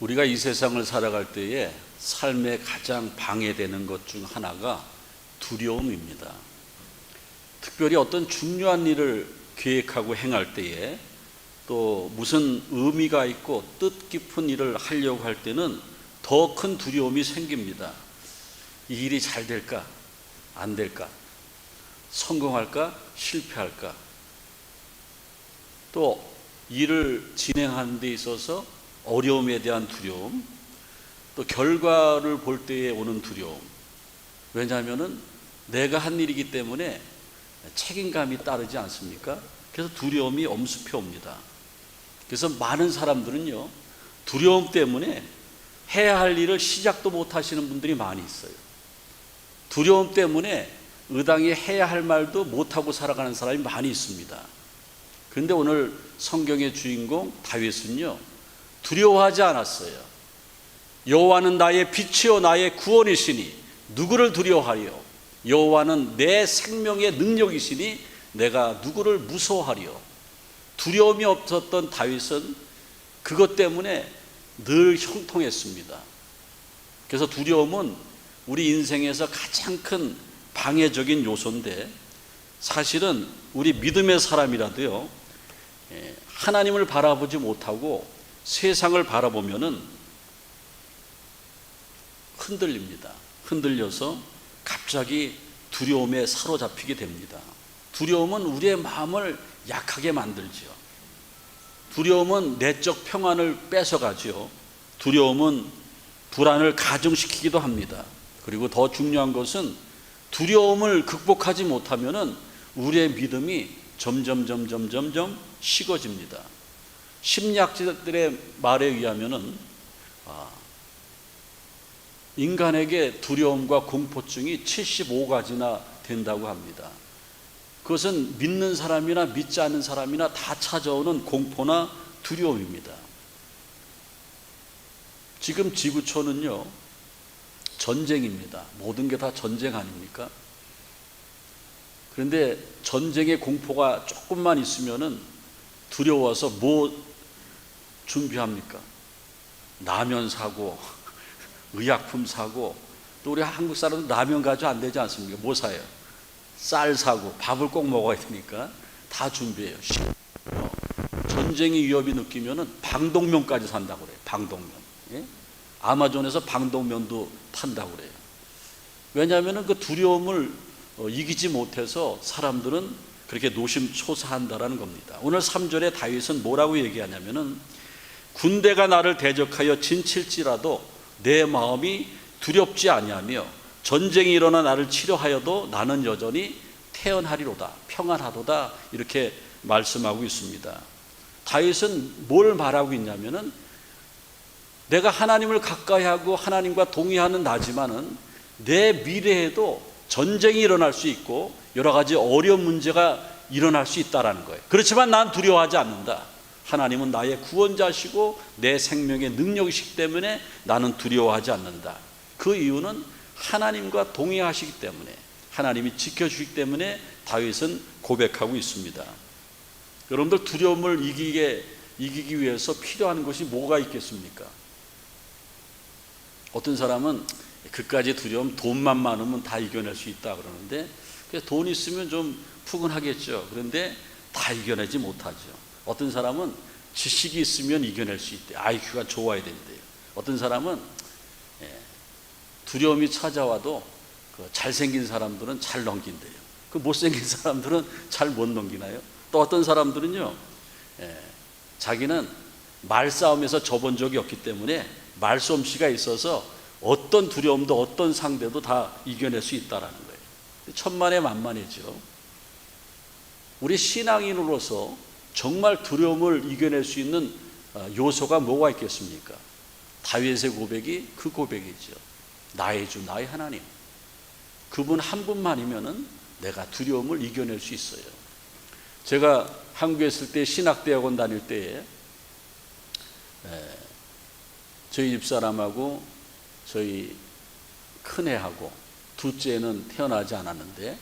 우리가 이 세상을 살아갈 때에 삶에 가장 방해되는 것 중 하나가 두려움입니다. 특별히 어떤 중요한 일을 계획하고 행할 때에 또 무슨 의미가 있고 뜻깊은 일을 하려고 할 때는 더 큰 두려움이 생깁니다. 이 일이 잘 될까? 안 될까? 성공할까? 실패할까? 또 일을 진행하는 데 있어서 어려움에 대한 두려움, 또 결과를 볼 때에 오는 두려움. 왜냐하면 내가 한 일이기 때문에 책임감이 따르지 않습니까? 그래서 두려움이 엄습해 옵니다. 그래서 많은 사람들은요, 두려움 때문에 해야 할 일을 시작도 못 하시는 분들이 많이 있어요. 두려움 때문에 의당히 해야 할 말도 못하고 살아가는 사람이 많이 있습니다. 그런데 오늘 성경의 주인공 다윗은요, 두려워하지 않았어요. 여호와는 나의 빛이요 나의 구원이시니 누구를 두려워하리요? 여호와는 내 생명의 능력이시니 내가 누구를 무서워하리요? 두려움이 없었던 다윗은 그것 때문에 늘 형통했습니다. 그래서 두려움은 우리 인생에서 가장 큰 방해적인 요소인데, 사실은 우리 믿음의 사람이라도요, 하나님을 바라보지 못하고 세상을 바라보면은 흔들립니다. 흔들려서 갑자기 두려움에 사로잡히게 됩니다. 두려움은 우리의 마음을 약하게 만들지요. 두려움은 내적 평안을 뺏어가지요. 두려움은 불안을 가중시키기도 합니다. 그리고 더 중요한 것은 두려움을 극복하지 못하면은 우리의 믿음이 점점 식어집니다. 심리학자들의 말에 의하면은 인간에게 두려움과 공포증이 75가지나 된다고 합니다. 그것은 믿는 사람이나 믿지 않는 사람이나 다 찾아오는 공포나 두려움입니다. 지금 지구촌은요, 전쟁입니다. 모든 게 다 전쟁 아닙니까? 그런데 전쟁의 공포가 조금만 있으면은 두려워서 뭐 준비합니까? 라면 사고, 의약품 사고, 또 우리 한국 사람은 라면 가지고 안 되지 않습니까? 뭐 사요? 쌀 사고, 밥을 꼭 먹어야 되니까 다 준비해요. 전쟁의 위협이 느끼면은 방독면까지 산다고 그래요. 방독면. 예? 아마존에서 방독면도 탄다고 그래요. 왜냐하면 그 두려움을 이기지 못해서 사람들은 그렇게 노심초사한다라는 겁니다. 오늘 3절에 다윗은 뭐라고 얘기하냐면은, 군대가 나를 대적하여 진칠지라도 내 마음이 두렵지 아니하며 전쟁이 일어나 나를 치료하여도 나는 여전히 태연하리로다, 평안하도다, 이렇게 말씀하고 있습니다. 다윗은 뭘 말하고 있냐면은, 내가 하나님을 가까이하고 하나님과 동의하는 나지만은 내 미래에도 전쟁이 일어날 수 있고 여러 가지 어려운 문제가 일어날 수 있다라는 거예요. 그렇지만 난 두려워하지 않는다. 하나님은 나의 구원자시고 내 생명의 능력이시기 때문에 나는 두려워하지 않는다. 그 이유는 하나님과 동의하시기 때문에, 하나님이 지켜주시기 때문에 다윗은 고백하고 있습니다. 여러분들, 두려움을 이기기 위해서 필요한 것이 뭐가 있겠습니까? 어떤 사람은 그까지 두려움, 돈만 많으면 다 이겨낼 수 있다 그러는데, 돈 있으면 좀 푸근하겠죠. 그런데 다 이겨내지 못하죠. 어떤 사람은 지식이 있으면 이겨낼 수 있대요. IQ가 좋아야 된대요. 어떤 사람은 두려움이 찾아와도 잘생긴 사람들은 잘 넘긴대요. 그 못생긴 사람들은 잘 못 넘기나요? 또 어떤 사람들은요, 자기는 말싸움에서 져본 적이 없기 때문에 말솜씨가 있어서 어떤 두려움도 어떤 상대도 다 이겨낼 수 있다라는 거예요. 천만에만만이죠. 우리 신앙인으로서 정말 두려움을 이겨낼 수 있는 요소가 뭐가 있겠습니까? 다윗의 고백이 그 고백이죠. 나의 주, 나의 하나님. 그분 한 분만이면은 내가 두려움을 이겨낼 수 있어요. 제가 한국에 있을 때 신학대학원 다닐 때에 저희 집사람하고 저희 큰애하고 둘째는 태어나지 않았는데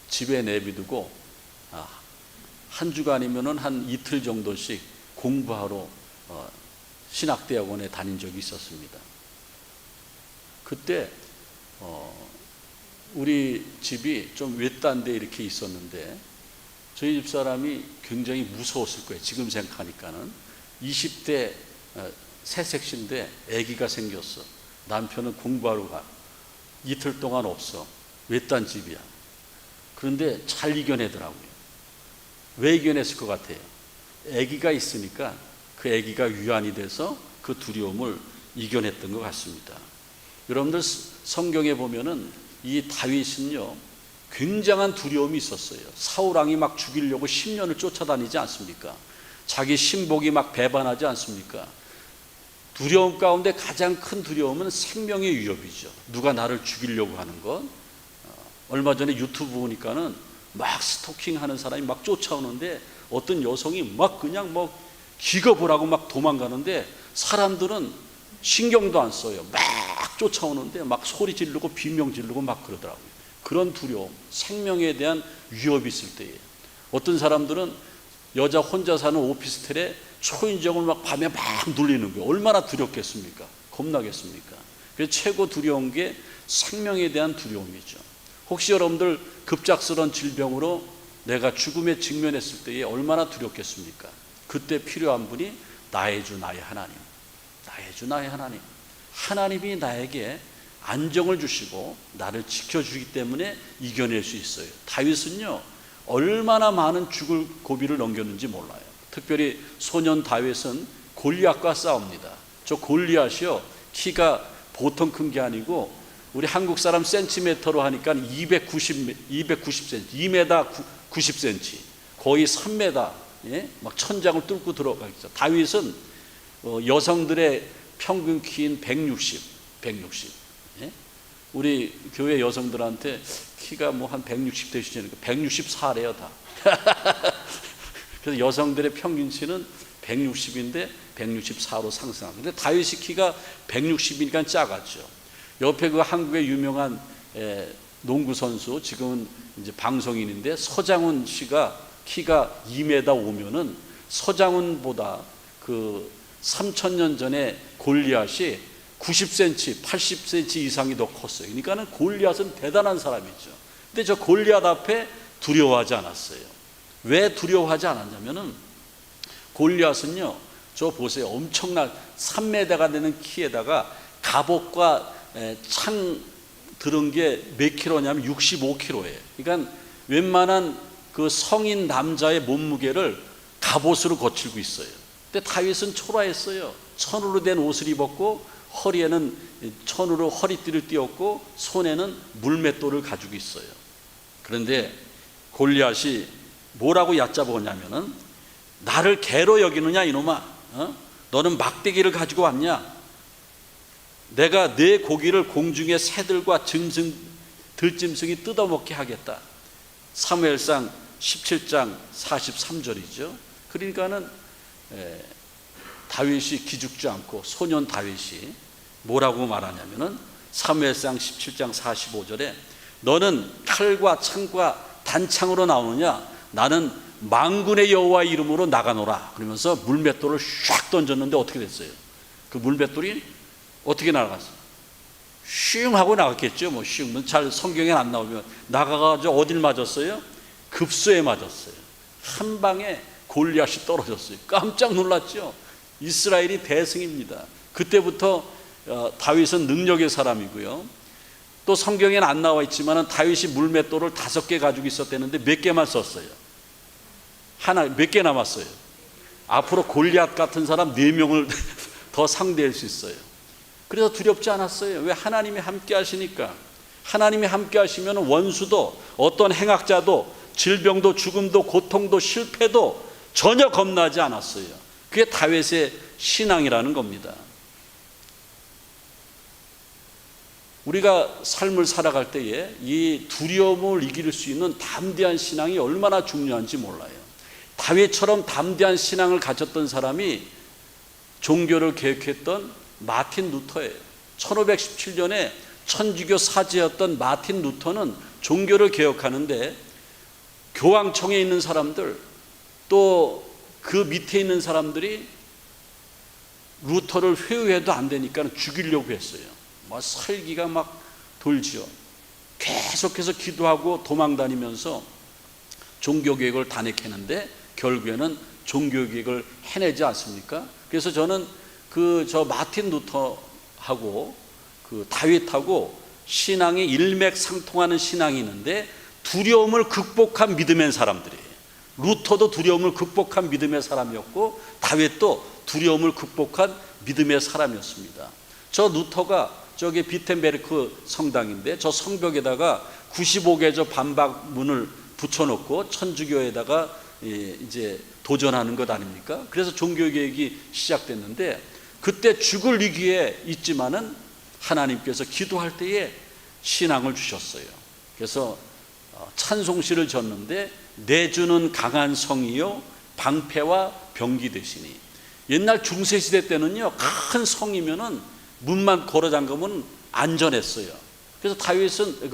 집에 내비두고 한 주간이면은 한 이틀 정도씩 공부하러 신학대학원에 다닌 적이 있었습니다. 그때 우리 집이 좀 외딴 데 이렇게 있었는데 저희 집 사람이 굉장히 무서웠을 거예요. 지금 생각하니까는 20대 새색시인데 아기가 생겼어. 남편은 공부하러 가. 이틀 동안 없어. 외딴 집이야. 그런데 잘 이겨내더라고요. 왜 이겨냈을 것 같아요? 아기가 있으니까 그 아기가 위안이 돼서 그 두려움을 이겨냈던 것 같습니다. 여러분들 성경에 보면은 이 다윗은요 굉장한 두려움이 있었어요. 사울왕이 막 죽이려고 10년을 쫓아다니지 않습니까? 자기 신복이 막 배반하지 않습니까? 두려움 가운데 가장 큰 두려움은 생명의 위협이죠. 누가 나를 죽이려고 하는 것. 얼마 전에 유튜브 보니까는 막 스토킹하는 사람이 막 쫓아오는데 어떤 여성이 막 그냥 뭐 기겁을 하고 막 도망가는데 사람들은 신경도 안 써요. 막 쫓아오는데 막 소리 지르고 비명 지르고 막 그러더라고요. 그런 두려움, 생명에 대한 위협이 있을 때에 어떤 사람들은 여자 혼자 사는 오피스텔에 초인종을 막 밤에 막 눌리는 거예요. 얼마나 두렵겠습니까? 겁나겠습니까? 그래서 최고 두려운 게 생명에 대한 두려움이죠. 혹시 여러분들 급작스러운 질병으로 내가 죽음에 직면했을 때에 얼마나 두렵겠습니까? 그때 필요한 분이 나의 주 나의 하나님, 나의 주 나의 하나님. 하나님이 나에게 안정을 주시고 나를 지켜주기 때문에 이겨낼 수 있어요. 다윗은요 얼마나 많은 죽을 고비를 넘겼는지 몰라요. 특별히 소년 다윗은 골리앗과 싸웁니다. 저 골리앗이요 키가 보통 큰 게 아니고 우리 한국 사람 센티미터로 하니까 290cm, 2m 90cm, 거의 3m, 예? 막 천장을 뚫고 들어가겠죠. 다윗은 여성들의 평균 키인 160. 예? 우리 교회 여성들한테 키가 뭐 한 160 되시니까 164래요 다. 그래서 여성들의 평균치는 160인데 164로 상승합니다. 근데 다윗이 키가 160이니까 작았죠. 옆에 그 한국의 유명한 농구 선수, 지금은 이제 방송인인데 서장훈 씨가 키가 2m 오면은 서장훈보다 그 3000년 전에 골리앗이 90cm, 80cm 이상이 더 컸어요. 그러니까는 골리앗은 대단한 사람이죠. 근데 저 골리앗 앞에 두려워하지 않았어요. 왜 두려워하지 않았냐면은 골리앗은요, 저 보세요. 엄청난 3m가 되는 키에다가 갑옷과 창 들은 게 몇 킬로냐면 65kg예요. 그러니까 웬만한 그 성인 남자의 몸무게를 갑옷으로 거칠고 있어요. 근데 다윗은 초라했어요. 천으로 된 옷을 입었고 허리에는 천으로 허리띠를 띄었고 손에는 물맷돌을 가지고 있어요. 그런데 골리앗이 뭐라고 얕잡았냐면은 나를 개로 여기느냐 이놈아, 너는 막대기를 가지고 왔냐? 내가 내 고기를 공중의 새들과 들짐승이 뜯어먹게 하겠다. 사무엘상 17장 43절이죠. 그러니까는 다윗이 기죽지 않고 소년 다윗이 뭐라고 말하냐면은 사무엘상 17장 45절에 너는 칼과 창과 단창으로 나오느냐? 나는 만군의 여호와의 이름으로 나가노라. 그러면서 물맷돌을 샥 던졌는데 어떻게 됐어요? 그 물맷돌이 어떻게 날아갔어요? 슝 하고 나갔겠죠. 뭐 슝은 잘 성경에 안 나오면 나가가지고 어딜 맞았어요? 급소에 맞았어요. 한 방에 골리앗이 떨어졌어요. 깜짝 놀랐죠. 이스라엘이 대승입니다. 그때부터 다윗은 능력의 사람이고요. 또 성경에는 안 나와 있지만 다윗이 물맷돌을 5개 가지고 있었다는데 몇 개만 썼어요? 하나, 몇 개 남았어요? 앞으로 골리앗 같은 사람 4명을 더 상대할 수 있어요. 그래서 두렵지 않았어요. 왜? 하나님이 함께 하시니까. 하나님이 함께 하시면 원수도 어떤 행악자도 질병도 죽음도 고통도 실패도 전혀 겁나지 않았어요. 그게 다윗의 신앙이라는 겁니다. 우리가 삶을 살아갈 때에 이 두려움을 이길 수 있는 담대한 신앙이 얼마나 중요한지 몰라요. 다윗처럼 담대한 신앙을 가졌던 사람이 종교를 개혁했던 마틴 루터예요. 1517년에 천주교 사제였던 마틴 루터는 종교를 개혁하는데 교황청에 있는 사람들 또 그 밑에 있는 사람들이 루터를 회유해도 안 되니까 죽이려고 했어요. 막 살기가 막 돌지요. 계속해서 기도하고 도망다니면서 종교개혁을 단행했는데 결국에는 종교개혁을 해내지 않습니까? 그래서 저는 저 마틴 루터하고 그 다윗하고 신앙이 일맥상통하는 신앙이 있는데 두려움을 극복한 믿음의 사람들이에요. 루터도 두려움을 극복한 믿음의 사람이었고 다윗도 두려움을 극복한 믿음의 사람이었습니다. 저 루터가 저기 비텐베르크 성당인데 저 성벽에다가 95개 저 반박문을 붙여놓고 천주교에다가 이제 도전하는 것 아닙니까? 그래서 종교개혁이 시작됐는데 그때 죽을 위기에 있지만은 하나님께서 기도할 때에 신앙을 주셨어요. 그래서 찬송시를 졌는데 내주는 강한 성이요 방패와 병기 되시니. 옛날 중세시대 때는요 큰 성이면은 문만 걸어 잠그면 안전했어요. 그래서 다윗은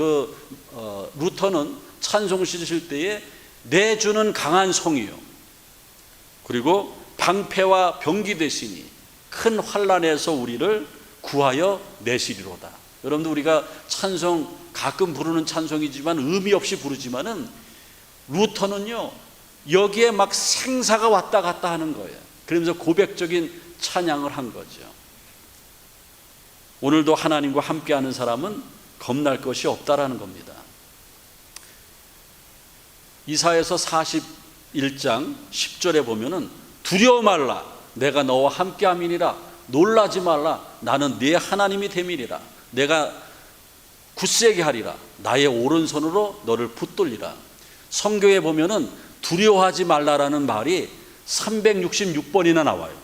루터는 찬송시 실 때에 내주는 강한 성이요 그리고 방패와 병기 되시니 큰 환난에서 우리를 구하여 내시리로다. 여러분들 우리가 찬송 가끔 부르는 찬송이지만 의미 없이 부르지만은 루터는요 여기에 막 생사가 왔다 갔다 하는 거예요. 그러면서 고백적인 찬양을 한 거죠. 오늘도 하나님과 함께하는 사람은 겁날 것이 없다라는 겁니다. 이사야서 41장 10절에 보면은 두려워 말라 내가 너와 함께함이니라 놀라지 말라 나는 네 하나님이 됨이니라 내가 굳세게 하리라 나의 오른손으로 너를 붙들리라. 성경에 보면은 두려워하지 말라라는 말이 366번이나 나와요.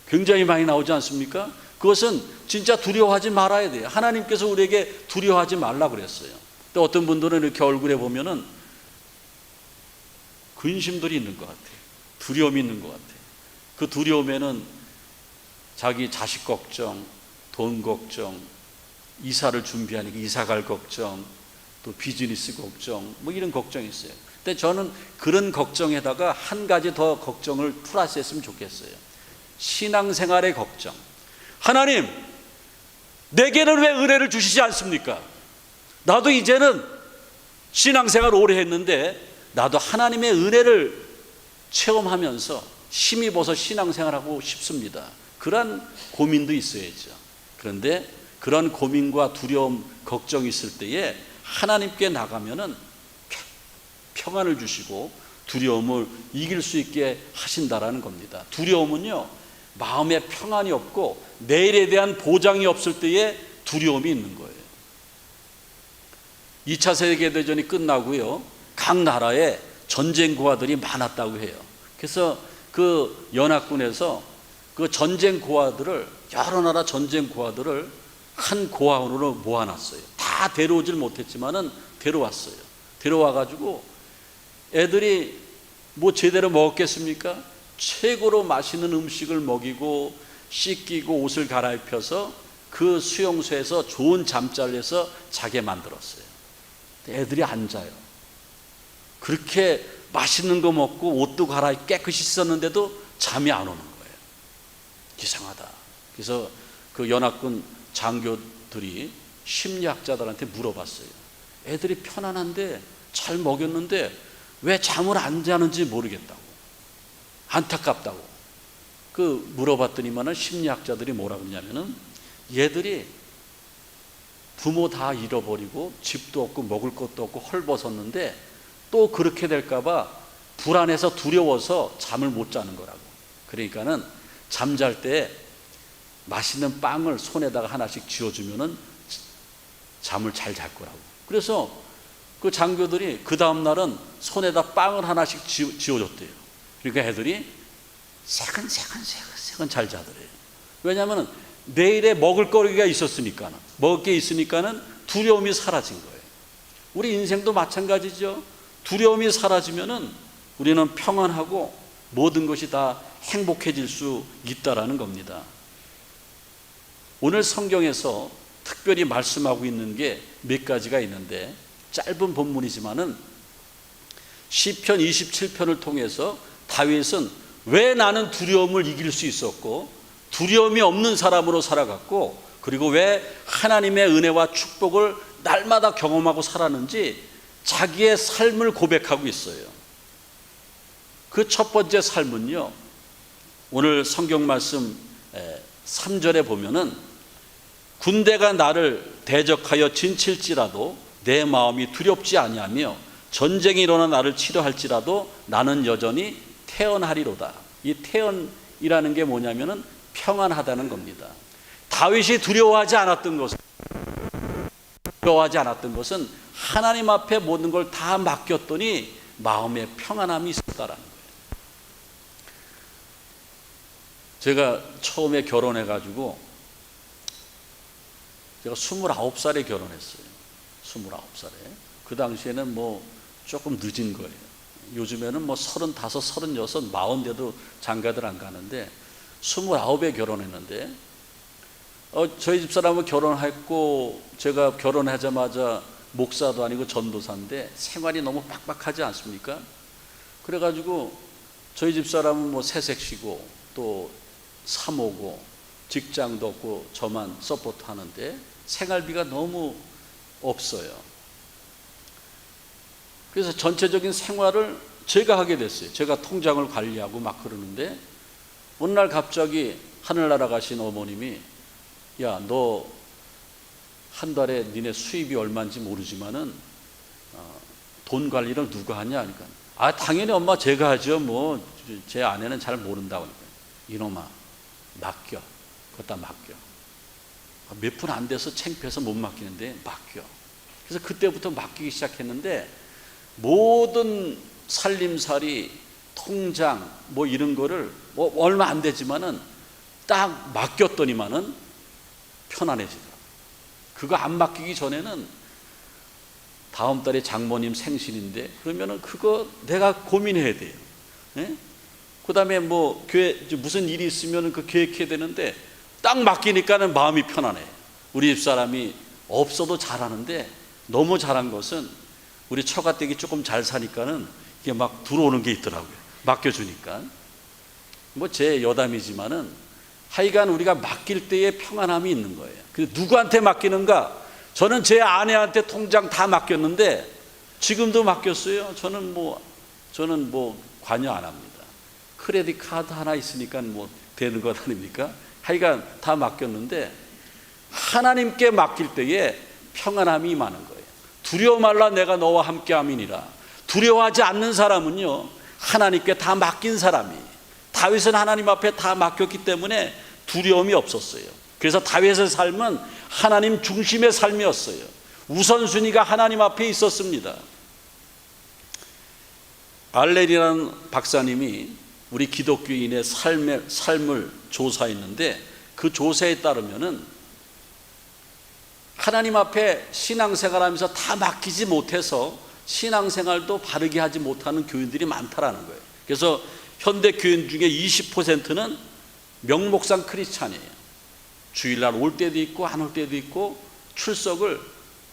굉장히 많이 나오지 않습니까? 그것은 진짜 두려워하지 말아야 돼요. 하나님께서 우리에게 두려워하지 말라 그랬어요. 또 어떤 분들은 이렇게 얼굴에 보면은 근심들이 있는 것 같아요. 두려움이 있는 것 같아요. 그 두려움에는 자기 자식 걱정, 돈 걱정, 이사를 준비하니까 이사 갈 걱정, 또 비즈니스 걱정, 뭐 이런 걱정이 있어요. 근데 저는 그런 걱정에다가 한 가지 더 걱정을 플러스했으면 좋겠어요. 신앙생활의 걱정. 하나님, 내게는 왜 은혜를 주시지 않습니까? 나도 이제는 신앙생활 오래 했는데 나도 하나님의 은혜를 체험하면서 힘입어서 신앙생활하고 싶습니다. 그런 고민도 있어야죠. 그런데 그런 고민과 두려움, 걱정이 있을 때에 하나님께 나가면은 평안을 주시고 두려움을 이길 수 있게 하신다라는 겁니다. 두려움은요, 마음에 평안이 없고 내일에 대한 보장이 없을 때에 두려움이 있는 거예요. 2차 세계대전이 끝나고요, 각 나라에 전쟁 고아들이 많았다고 해요. 그래서 그 연합군에서 그 전쟁 고아들을, 여러 나라 전쟁 고아들을 한 고아원으로 모아놨어요. 다 데려오질 못했지만은 데려왔어요. 데려와가지고 애들이 뭐 제대로 먹었겠습니까? 최고로 맛있는 음식을 먹이고 씻기고 옷을 갈아입혀서 그 수용소에서 좋은 잠자리에서 자게 만들었어요. 애들이 안 자요. 그렇게 맛있는 거 먹고 옷도 갈아입고 깨끗이 씻었는데도 잠이 안 오는 거예요. 이상하다. 그래서 그 연합군 장교들이 심리학자들한테 물어봤어요. 애들이 편안한데 잘 먹였는데 왜 잠을 안 자는지 모르겠다고, 안타깝다고. 그 물어봤더니만은 심리학자들이 뭐라고 했냐면은 얘들이 부모 다 잃어버리고 집도 없고 먹을 것도 없고 헐벗었는데 또 그렇게 될까봐 불안해서 두려워서 잠을 못 자는 거라고. 그러니까는 잠잘 때 맛있는 빵을 손에다가 하나씩 쥐어주면은 잠을 잘 잘 거라고. 그래서 그 장교들이 그 다음날은 손에다 빵을 하나씩 쥐어줬대요. 그러니까 애들이 새근새근 잘 자더래요. 왜냐하면 내일에 먹을 거리가 있었으니까, 먹을 게 있으니까는 두려움이 사라진 거예요. 우리 인생도 마찬가지죠. 두려움이 사라지면은 우리는 평안하고 모든 것이 다 행복해질 수 있다라는 겁니다. 오늘 성경에서 특별히 말씀하고 있는 게 몇 가지가 있는데, 짧은 본문이지만은 시편 27편을 통해서 다윗은 왜 나는 두려움을 이길 수 있었고 두려움이 없는 사람으로 살아갔고, 그리고 왜 하나님의 은혜와 축복을 날마다 경험하고 살았는지 자기의 삶을 고백하고 있어요. 그 첫 번째 삶은요, 오늘 성경 말씀 3절에 보면은 군대가 나를 대적하여 진칠지라도 내 마음이 두렵지 아니하며 전쟁이 일어나 나를 치료할지라도 나는 여전히 태연하리로다. 이 태연이라는 게 뭐냐면은 평안하다는 겁니다. 다윗이 두려워하지 않았던 것은 하나님 앞에 모든 걸 다 맡겼더니 마음에 평안함이 있었다라는 거예요. 제가 처음에 결혼해가지고 제가 29살에 결혼했어요. 29살에. 그 당시에는 뭐 조금 늦은 거예요. 요즘에는 뭐 35, 36, 40대도 장가들 안 가는데 29에 결혼했는데 저희 집사람은 결혼했고 제가 결혼하자마자 목사도 아니고 전도사인데 생활이 너무 빡빡하지 않습니까? 그래가지고 저희 집사람은 뭐 새색시고 또 사모고 직장도 없고 저만 서포트 하는데 생활비가 너무 없어요. 그래서 전체적인 생활을 제가 하게 됐어요. 제가 통장을 관리하고 막 그러는데 어느 날 갑자기 하늘나라 가신 어머님이 야, 너 한 달에 니네 수입이 얼마인지 모르지만은 돈 관리를 누가 하냐 하니까 당연히 엄마 제가 하죠. 뭐 제 아내는 잘 모른다고 하니까 이놈아 맡겨. 그것다 맡겨. 몇 분 안 돼서 창피해서 못 맡기는데 맡겨. 그래서 그때부터 맡기기 시작했는데 모든 살림살이 통장 뭐 이런 거를 뭐 얼마 안 되지만은 딱 맡겼더니만은 편안해지더라고요. 그거 안 맡기기 전에는 다음 달에 장모님 생신인데 그러면은 그거 내가 고민해야 돼요. 예? 그 다음에 뭐 교회 무슨 일이 있으면 그 계획해야 되는데 딱 맡기니까는 마음이 편안해. 우리 집사람이 없어도 잘하는데 너무 잘한 것은 우리 처가댁이 조금 잘 사니까는 이게 막 들어오는 게 있더라고요. 맡겨주니까. 뭐 제 여담이지만은 하여간 우리가 맡길 때에 평안함이 있는 거예요. 그래서 누구한테 맡기는가? 저는 제 아내한테 통장 다 맡겼는데 지금도 맡겼어요. 저는 뭐 관여 안 합니다. 크레딧 카드 하나 있으니까 뭐 되는 것 아닙니까? 하여간 다 맡겼는데 하나님께 맡길 때에 평안함이 많은 거예요. 두려워 말라 내가 너와 함께 함이니라. 두려워하지 않는 사람은요 하나님께 다 맡긴 사람이. 다윗은 하나님 앞에 다 맡겼기 때문에 두려움이 없었어요. 그래서 다윗의 삶은 하나님 중심의 삶이었어요. 우선순위가 하나님 앞에 있었습니다. 알렌이라는 박사님이 우리 기독교인의 삶을 조사했는데 그 조사에 따르면은 하나님 앞에 신앙생활하면서 다 맡기지 못해서 신앙생활도 바르게 하지 못하는 교인들이 많다라는 거예요. 그래서 현대 교인 중에 20%는 명목상 크리스찬이에요. 주일날 올 때도 있고 안 올 때도 있고 출석을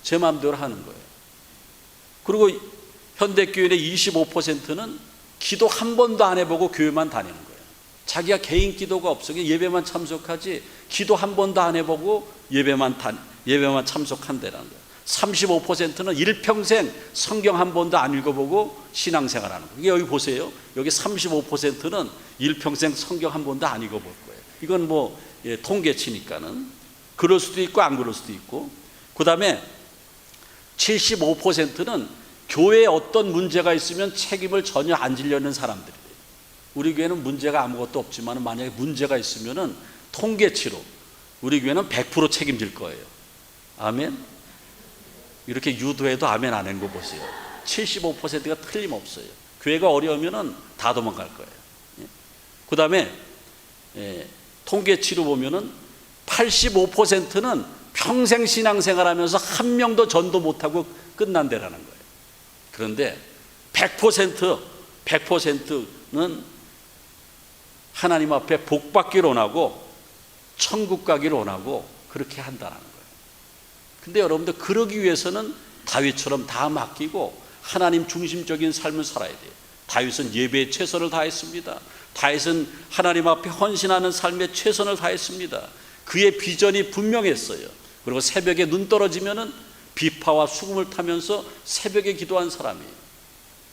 제 마음대로 하는 거예요. 그리고 현대 교인의 25%는 기도 한 번도 안 해보고 교회만 다니는 거예요. 자기가 개인 기도가 없어서 예배만 참석하지 기도 한 번도 안 해보고 예배만 참석한다는 거예요. 35%는 일평생 성경 한 번도 안 읽어보고 신앙생활하는 거예요. 여기 보세요. 여기 35%는 일평생 성경 한 번도 안 읽어볼 거예요. 이건 뭐 통계치니까는 그럴 수도 있고 안 그럴 수도 있고, 그 다음에 75%는 교회에 어떤 문제가 있으면 책임을 전혀 안 지려는 사람들이에요. 우리 교회는 문제가 아무것도 없지만 만약에 문제가 있으면은 통계치로 우리 교회는 100% 책임질 거예요. 아멘. 이렇게 유도해도 아멘 안 하는 거 보세요. 75%가 틀림없어요. 교회가 어려우면은 다 도망갈 거예요. 그 다음에 통계치로 보면은 85%는 평생 신앙생활하면서 한 명도 전도 못하고 끝난다라는 거예요. 그런데 100%는 하나님 앞에 복 받기를 원하고 천국 가기를 원하고 그렇게 한다는 거예요. 근데 여러분들 그러기 위해서는 다윗처럼 다 맡기고 하나님 중심적인 삶을 살아야 돼요. 다윗은 예배에 최선을 다했습니다. 다윗은 하나님 앞에 헌신하는 삶에 최선을 다했습니다. 그의 비전이 분명했어요. 그리고 새벽에 눈 떨어지면은 비파와 수금을 타면서 새벽에 기도한 사람이에요.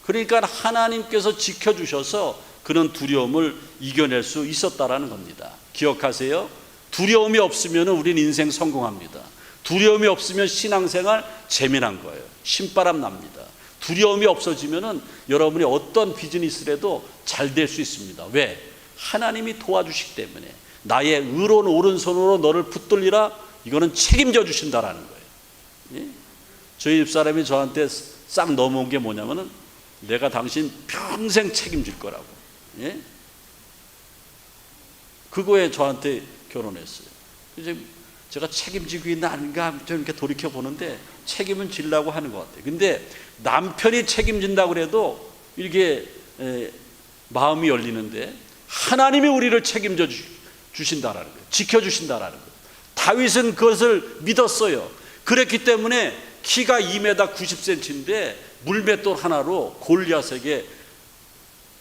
그러니까 하나님께서 지켜주셔서 그런 두려움을 이겨낼 수 있었다라는 겁니다. 기억하세요. 두려움이 없으면 우린 인생 성공합니다. 두려움이 없으면 신앙생활 재미난 거예요. 신바람 납니다. 두려움이 없어지면 여러분이 어떤 비즈니스라도 잘 될 수 있습니다. 왜? 하나님이 도와주시기 때문에. 나의 의로운 오른손으로 너를 붙들리라, 이거는 책임져 주신다라는 거예요. 예? 저희 집사람이 저한테 싹 넘어온 게 뭐냐면은 내가 당신 평생 책임질 거라고. 예? 그거에 저한테 결혼했어요. 이제 제가 책임지고 있나 아닌가 좀 이렇게 돌이켜 보는데 책임은 지려고 하는 것 같아요. 근데 남편이 책임진다고 그래도 이렇게 마음이 열리는데 하나님이 우리를 책임져 주신다라는 거예요. 지켜주신다라는 거예요. 다윗은 그것을 믿었어요. 그랬기 때문에 키가 2m 90cm인데 물맷돌 하나로 골리앗에게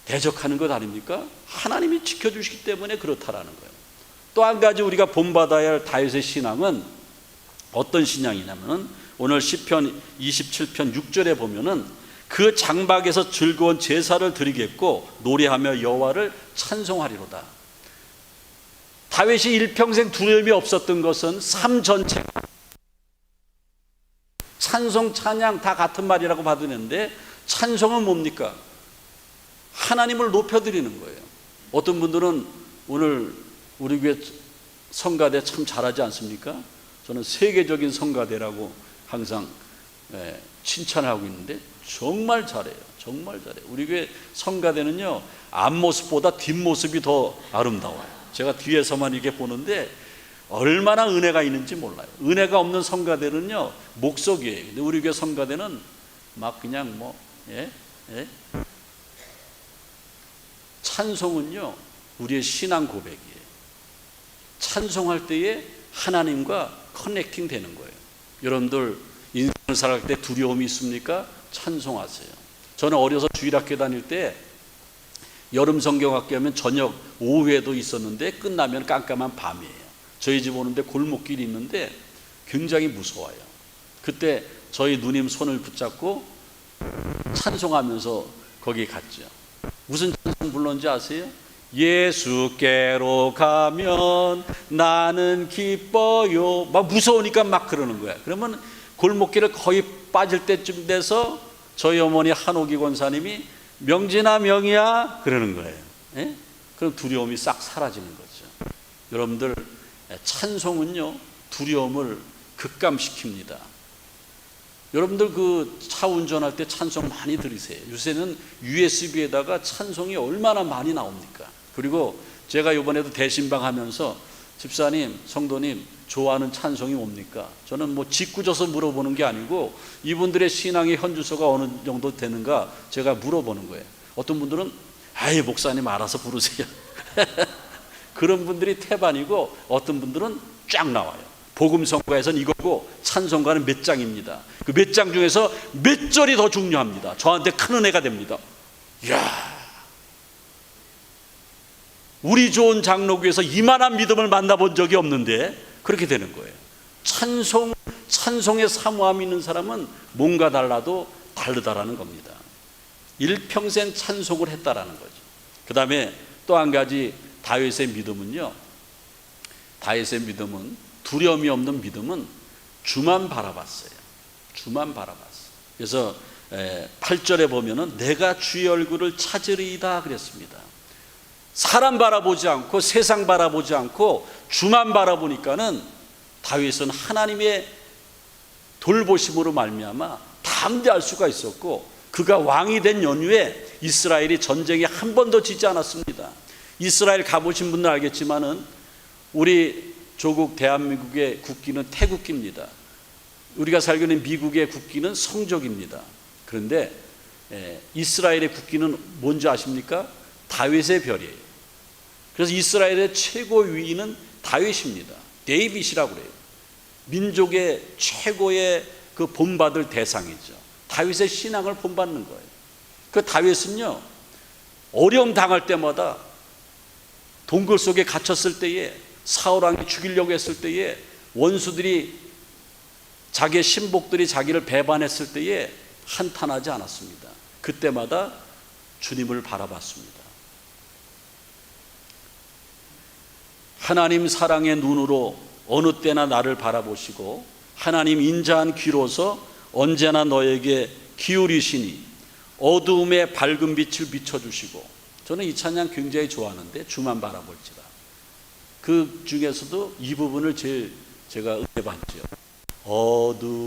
대적하는 것 아닙니까? 하나님이 지켜주시기 때문에 그렇다라는 거예요. 또 한 가지 우리가 본받아야 할 다윗의 신앙은 어떤 신앙이냐면 오늘 시편 27편 6절에 보면은 그 장막에서 즐거운 제사를 드리겠고 노래하며 여호와를 찬송하리로다. 다윗이 일평생 두려움이 없었던 것은 삶 전체 찬송 찬양 다 같은 말이라고 받으는데 찬송은 뭡니까? 하나님을 높여드리는 거예요. 어떤 분들은 오늘 우리 교회 성가대 참 잘하지 않습니까? 저는 세계적인 성가대라고 항상 칭찬하고 있는데 정말 잘해요. 정말 잘해요. 우리 교회 성가대는요, 앞모습보다 뒷모습이 더 아름다워요. 제가 뒤에서만 이렇게 보는데 얼마나 은혜가 있는지 몰라요. 은혜가 없는 성가대는요, 목석이에요. 근데 우리 교회 성가대는 막 그냥 찬송은요, 우리의 신앙 고백이에요. 찬송할 때에 하나님과 커넥팅 되는 거예요. 여러분들 인생을 살아갈 때 두려움이 있습니까? 찬송하세요. 저는 어려서 주일학교 다닐 때 여름 성경학교 하면 저녁 오후에도 있었는데 끝나면 깜깜한 밤이에요. 저희 집 오는데 골목길이 있는데 굉장히 무서워요. 그때 저희 누님 손을 붙잡고 찬송하면서 거기 갔죠. 무슨 찬송 불렀는지 아세요? 예수께로 가면 나는 기뻐요. 막 무서우니까 막 그러는 거야. 그러면 골목길을 거의 빠질 때쯤 돼서 저희 어머니 한옥이 권사님이 명진아 명이야 그러는 거예요. 예? 그럼 두려움이 싹 사라지는 거죠. 여러분들 찬송은요, 두려움을 급감시킵니다. 여러분들 그 차 운전할 때 찬송 많이 들으세요. 요새는 USB에다가 찬송이 얼마나 많이 나옵니까? 그리고 제가 이번에도 대신방 하면서 집사님, 성도님 좋아하는 찬송이 뭡니까? 저는 뭐 짓궂어서 물어보는 게 아니고 이분들의 신앙의 현주소가 어느 정도 되는가 제가 물어보는 거예요. 어떤 분들은 아이 목사님 알아서 부르세요. 그런 분들이 태반이고 어떤 분들은 쫙 나와요. 복음성가에서는 이거고 찬송가는 몇 장입니다. 그 몇 장 중에서 몇 절이 더 중요합니다. 저한테 큰 은혜가 됩니다. 이야, 우리 좋은 장로교에서 이만한 믿음을 만나본 적이 없는데 그렇게 되는 거예요. 찬송의 사모함이 있는 사람은 뭔가 달라도 다르다라는 겁니다. 일평생 찬송을 했다라는 거죠. 그 다음에 또 한 가지 다윗의 믿음은요, 다윗의 믿음은 두려움이 없는 믿음은 주만 바라봤어요. 주만 바라봤어요. 그래서 8절에 보면은 내가 주의 얼굴을 찾으리이다 그랬습니다. 사람 바라보지 않고 세상 바라보지 않고 주만 바라보니까는 다윗은 하나님의 돌보심으로 말미암아 담대할 수가 있었고, 그가 왕이 된 연후에 이스라엘이 전쟁에 한 번도 지지 않았습니다. 이스라엘 가보신 분들 알겠지만은 우리 조국 대한민국의 국기는 태국기입니다. 우리가 살고 있는 미국의 국기는 성적입니다. 그런데 이스라엘의 국기는 뭔지 아십니까? 다윗의 별이에요. 그래서 이스라엘의 최고 위인은 다윗입니다. 데이빗이라고 그래요. 민족의 최고의 그 본받을 대상이죠. 다윗의 신앙을 본받는 거예요. 그 다윗은요, 어려움 당할 때마다 동굴 속에 갇혔을 때에, 사울 왕이 죽이려고 했을 때에, 원수들이, 자기의 신복들이 자기를 배반했을 때에 한탄하지 않았습니다. 그때마다 주님을 바라봤습니다. 하나님 사랑의 눈으로 어느 때나 나를 바라보시고 하나님 인자한 귀로서 언제나 너에게 기울이시니 어두움에 밝은 빛을 비춰주시고, 저는 이 찬양 굉장히 좋아하는데, 주만 바라볼지라. 그 중에서도 이 부분을 제가 응해봤죠. 어두움에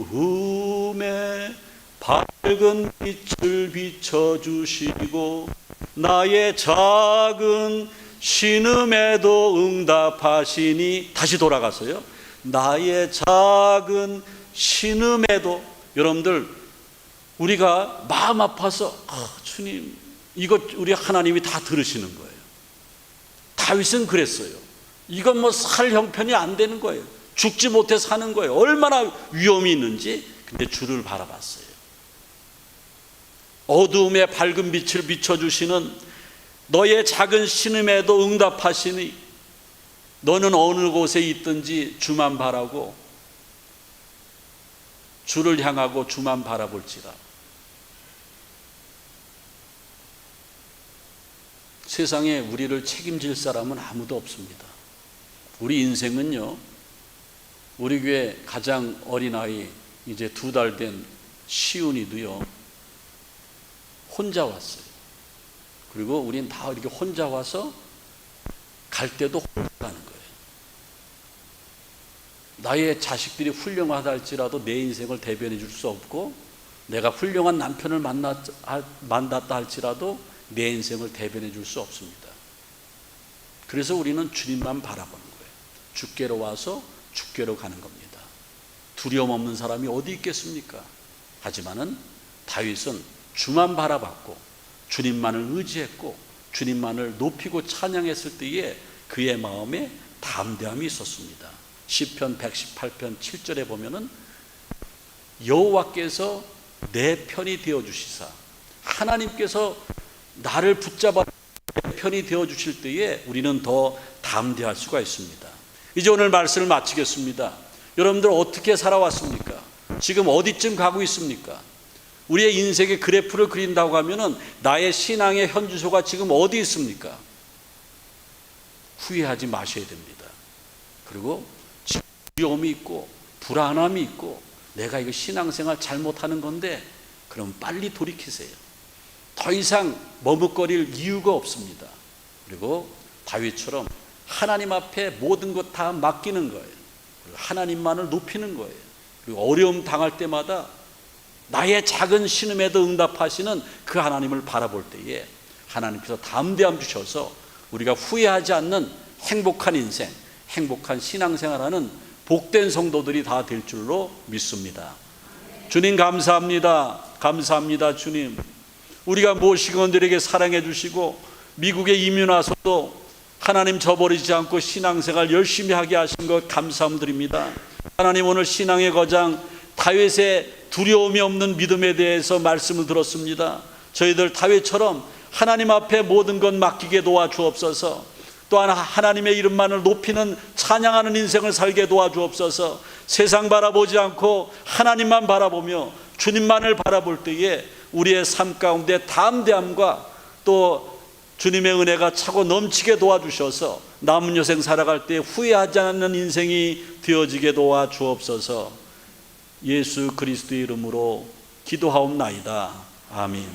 밝은 빛을 비춰주시고 나의 작은 신음에도 응답하시니, 다시 돌아가서요. 나의 작은 신음에도. 여러분들, 우리가 마음 아파서 주님, 이것 우리 하나님이 다 들으시는 거예요. 다윗은 그랬어요. 이건 뭐 살 형편이 안 되는 거예요. 죽지 못해 사는 거예요. 얼마나 위험이 있는지. 근데 주를 바라봤어요. 어두움에 밝은 빛을 비춰주시는 너의 작은 신음에도 응답하시니, 너는 어느 곳에 있든지 주만 바라고, 주를 향하고 주만 바라볼지라. 세상에 우리를 책임질 사람은 아무도 없습니다. 우리 인생은요, 우리 교회 가장 어린아이, 이제 2달 된 시훈이도요, 혼자 왔어요. 그리고 우린 다 이렇게 혼자 와서 갈 때도 혼자 가는 거예요. 나의 자식들이 훌륭하다 할지라도 내 인생을 대변해 줄 수 없고, 내가 훌륭한 남편을 만났다 할지라도 내 인생을 대변해 줄 수 없습니다. 그래서 우리는 주님만 바라보는 거예요. 주께로 와서 주께로 가는 겁니다. 두려움 없는 사람이 어디 있겠습니까? 하지만은 다윗은 주만 바라봤고 주님만을 의지했고 주님만을 높이고 찬양했을 때에 그의 마음에 담대함이 있었습니다. 시편 118편 7절에 보면은 여호와께서 내 편이 되어주시사, 하나님께서 나를 붙잡아 내 편이 되어주실 때에 우리는 더 담대할 수가 있습니다. 이제 오늘 말씀을 마치겠습니다. 여러분들 어떻게 살아왔습니까? 지금 어디쯤 가고 있습니까? 우리의 인생의 그래프를 그린다고 하면은 나의 신앙의 현주소가 지금 어디 있습니까? 후회하지 마셔야 됩니다. 그리고 두려움이 있고 불안함이 있고 내가 이거 신앙생활 잘못하는 건데, 그럼 빨리 돌이키세요. 더 이상 머뭇거릴 이유가 없습니다. 그리고 다윗처럼 하나님 앞에 모든 것 다 맡기는 거예요. 그리고 하나님만을 높이는 거예요. 그리고 어려움 당할 때마다 나의 작은 신음에도 응답하시는 그 하나님을 바라볼 때에 하나님께서 담대함 주셔서 우리가 후회하지 않는 행복한 인생, 행복한 신앙생활하는 복된 성도들이 다 될 줄로 믿습니다. 주님 감사합니다. 감사합니다. 주님, 우리가 모시건들에게 사랑해 주시고 미국에 이민 와서도 하나님 저버리지 않고 신앙생활 열심히 하게 하신 것 감사드립니다. 하나님, 오늘 신앙의 거장 다윗의 두려움이 없는 믿음에 대해서 말씀을 들었습니다. 저희들 다윗처럼 하나님 앞에 모든 것 맡기게 도와주옵소서. 또한 하나님의 이름만을 높이는 찬양하는 인생을 살게 도와주옵소서. 세상 바라보지 않고 하나님만 바라보며 주님만을 바라볼 때에 우리의 삶 가운데 담대함과 또 주님의 은혜가 차고 넘치게 도와주셔서 남은 여생 살아갈 때 후회하지 않는 인생이 되어지게 도와주옵소서. 예수 그리스도의 이름으로 기도하옵나이다. 아멘.